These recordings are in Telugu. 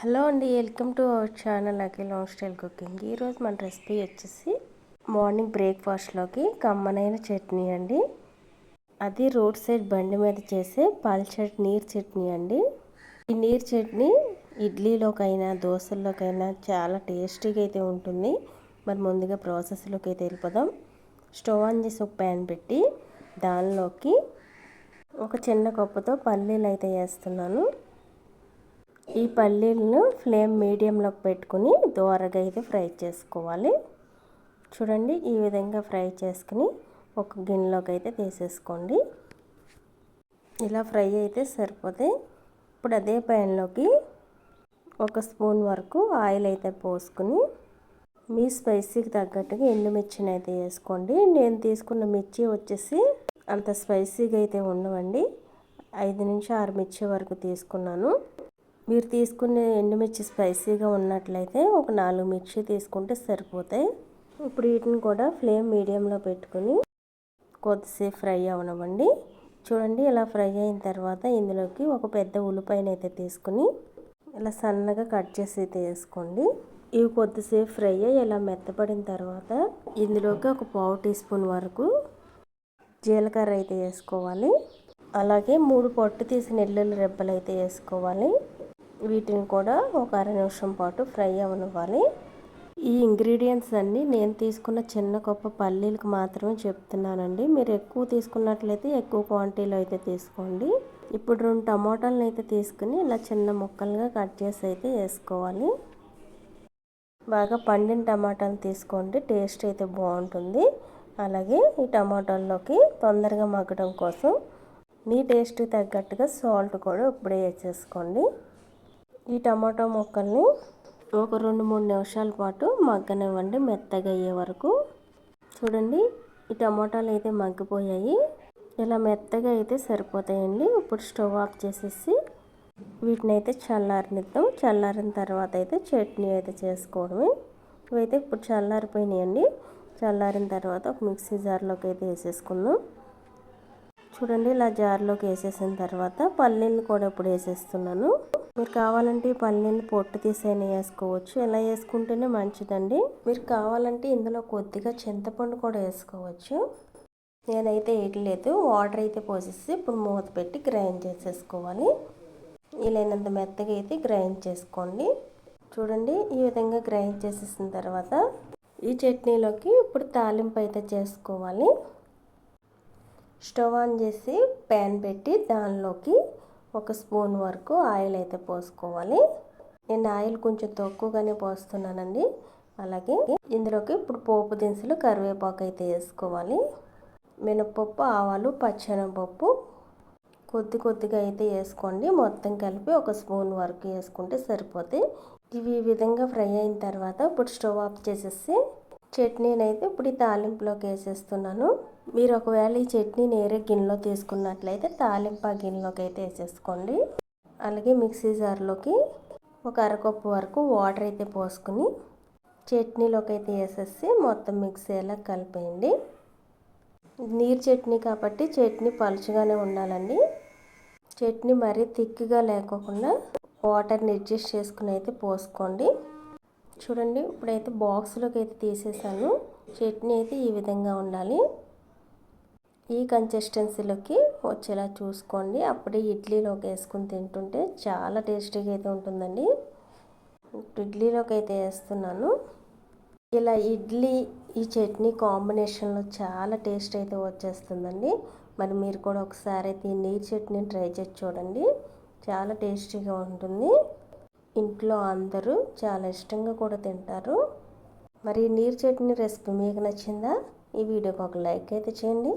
హలో అండి, welcome to our channel Akhil home style cooking. ఈరోజు మన రెసిపీ వచ్చేసి మార్నింగ్ బ్రేక్ఫాస్ట్లోకి కమ్మనైన చట్నీ అండి. అది రోడ్ సైడ్ బండి మీద చేసే పల్చటి నీరు చట్నీ అండి. ఈ నీరు చట్నీ ఇడ్లీలోకైనా దోశల్లోకైనా చాలా టేస్టీగా అయితే ఉంటుంది. మరి ముందుగా ప్రాసెస్లోకి అయితే వెళ్ళిపోదాం. స్టవ్ ఆన్ చేసి ఒక ప్యాన్ పెట్టి దానిలోకి ఒక చిన్న కప్పుతో పల్లీలు అయితే వేస్తున్నాను. ఈ పల్లీలను ఫ్లేమ్ మీడియంలోకి పెట్టుకుని దోరగా అయితే ఫ్రై చేసుకోవాలి. చూడండి, ఈ విధంగా ఫ్రై చేసుకుని ఒక గిన్నెలోకి అయితే తీసేసుకోండి. ఇలా ఫ్రై అయితే సరిపోతాయి. ఇప్పుడు అదే ప్యాన్లోకి ఒక స్పూన్ వరకు ఆయిల్ అయితే పోసుకుని మీ స్పైసీకి తగ్గట్టుగా ఎండుమిర్చిని అయితే వేసుకోండి. నేను తీసుకున్న మిర్చి వచ్చేసి అంత స్పైసీగా అయితే ఉండవండి. 5 నుంచి 6 మిర్చి వరకు తీసుకున్నాను. మీరు తీసుకునే ఎండుమిర్చి స్పైసీగా ఉన్నట్లయితే ఒక 4 మిర్చి తీసుకుంటే సరిపోతాయి. ఇప్పుడు వీటిని కూడా ఫ్లేమ్ మీడియంలో పెట్టుకుని కొద్దిసేపు ఫ్రై అవనివ్వండి. చూడండి, ఇలా ఫ్రై అయిన తర్వాత ఇందులోకి ఒక పెద్ద ఉల్లిపాయను అయితే తీసుకుని ఇలా సన్నగా కట్ చేసి అయితే వేసుకోండి. ఇవి కొద్దిసేపు ఫ్రై అయ్యి ఇలా మెత్తపడిన తర్వాత ఇందులోకి ఒక 1/2 టీ స్పూన్ వరకు జీలకర్ర అయితే వేసుకోవాలి. అలాగే 3 పొట్టు తీసిన వెల్లుల్లి రెబ్బలు అయితే వేసుకోవాలి. వీటిని కూడా ఒక అర నిమిషం పాటు ఫ్రై అవనివ్వాలి. ఈ ఇంగ్రీడియంట్స్ అన్నీ నేను తీసుకున్న చిన్న కప్పు పల్లీలకు మాత్రమే చెప్తున్నానండి. మీరు ఎక్కువ తీసుకున్నట్లయితే ఎక్కువ క్వాంటిటీలో అయితే తీసుకోండి. ఇప్పుడు 2 టమాటాలను అయితే తీసుకుని ఇలా చిన్న ముక్కలుగా కట్ చేసి అయితే వేసుకోవాలి. బాగా పండిన టమాటాలు తీసుకోండి, టేస్ట్ అయితే బాగుంటుంది. అలాగే ఈ టమాటాల్లోకి తొందరగా మగ్గడం కోసం మీ టేస్ట్కి తగ్గట్టుగా సాల్ట్ కూడా ఇప్పుడే వేసేసుకోండి. ఈ టమాటో ముక్కల్ని ఒక 2-3 నిమిషాల పాటు మగ్గనివ్వండి, మెత్తగా అయ్యే వరకు. చూడండి, ఈ టమాటాలు అయితే మగ్గిపోయాయి. ఇలా మెత్తగా అయితే సరిపోతాయండి. ఇప్పుడు స్టవ్ ఆఫ్ చేసేసి వీటిని అయితే చల్లారనిద్దాం. చల్లారిన తర్వాత అయితే చట్నీ అయితే చేసుకోవడమే. ఇవైతే ఇప్పుడు చల్లారిపోయినాయండి. చల్లారిన తర్వాత ఒక మిక్సీ జార్లోకి అయితే వేసేసుకుందాం. చూడండి, ఇలా జార్లోకి వేసేసిన తర్వాత పల్లీలు కూడా ఇప్పుడు వేసేస్తున్నాను. మీరు కావాలంటే ఈ పల్లీలు పొట్టు తీసైనా వేసుకోవచ్చు. ఇలా వేసుకుంటేనే మంచిదండి. మీరు కావాలంటే ఇందులో కొద్దిగా చింతపండు కూడా వేసుకోవచ్చు. నేనైతే వేయట్లేదు. వాటర్ అయితే పోసేసి ఇప్పుడు మూత పెట్టి గ్రైండ్ చేసేసుకోవాలి. వీలైనంత మెత్తగా అయితే గ్రైండ్ చేసుకోండి. చూడండి, ఈ విధంగా గ్రైండ్ చేసేసిన తర్వాత ఈ చట్నీలోకి ఇప్పుడు తాలింపు అయితే చేసుకోవాలి. స్టవ్ ఆన్ చేసి ప్యాన్ పెట్టి దానిలోకి ఒక స్పూన్ వరకు ఆయిల్ అయితే పోసుకోవాలి. నేను ఆయిల్ కొంచెం తక్కువగానే పోస్తున్నానండి. అలాగే ఇందులోకి ఇప్పుడు పోపు దినుసులు కరివేపాకు అయితే వేసుకోవాలి. మినపప్పు, ఆవాలు, పచ్చెనగపప్పు కొద్దిగా అయితే వేసుకోండి. మొత్తం కలిపి ఒక స్పూన్ వరకు వేసుకుంటే సరిపోతాయి. ఇవి ఈ విధంగా ఫ్రై అయిన తర్వాత ఇప్పుడు స్టవ్ ఆఫ్ చేసేసి చట్నీని అయితే ఇప్పుడు ఈ తాలింపులోకి వేసేస్తున్నాను. మీరు ఒకవేళ ఈ చట్నీ నేరే గిన్నెలో తీసుకున్నట్లయితే తాలింపు ఆ గిన్నెలోకి అయితే వేసేసుకోండి. అలాగే మిక్సీ జార్లోకి ఒక అరకప్పు వరకు వాటర్ అయితే పోసుకుని చట్నీలోకి అయితే వేసేసి మొత్తం మిక్సీ అయ్యేలా కలిపేయండి. నీరు చట్నీ కాబట్టి చట్నీ పలుచగానే ఉండాలండి. చట్నీ మరీ థిక్గా లేకోకుండా వాటర్ని అడ్జస్ట్ చేసుకుని అయితే పోసుకోండి. చూడండి, ఇప్పుడైతే బాక్స్లోకి అయితే తీసేసాను. చట్నీ అయితే ఈ విధంగా ఉండాలి. ఈ కన్సిస్టెన్సీలోకి వచ్చేలా చూసుకోండి. అప్పుడే ఇడ్లీలోకి వేసుకుని తింటుంటే చాలా టేస్టీగా అయితే ఉంటుందండి. ఇడ్లీలోకి అయితే వేస్తున్నాను. ఇలా ఇడ్లీ ఈ చట్నీ కాంబినేషన్లో చాలా టేస్ట్ అయితే వచ్చేస్తుందండి. మరి మీరు కూడా ఒకసారి అయితే ఈ నీరు చట్నీ ట్రై చేసి చూడండి. చాలా టేస్టీగా ఉంటుంది. ఇంట్లో అందరూ చాలా ఇష్టంగా కూడా తింటారు. మరి ఈ నీరు చట్నీ రెసిపీ మీకు నచ్చిందా? ఈ వీడియోకి ఒక లైక్ అయితే చేయండి.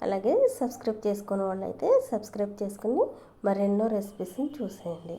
అలాగే సబ్స్క్రైబ్ చేసుకునే వాళ్ళు అయితే సబ్స్క్రైబ్ చేసుకుని మరెన్నో రెసిపీస్ని చూసేయండి.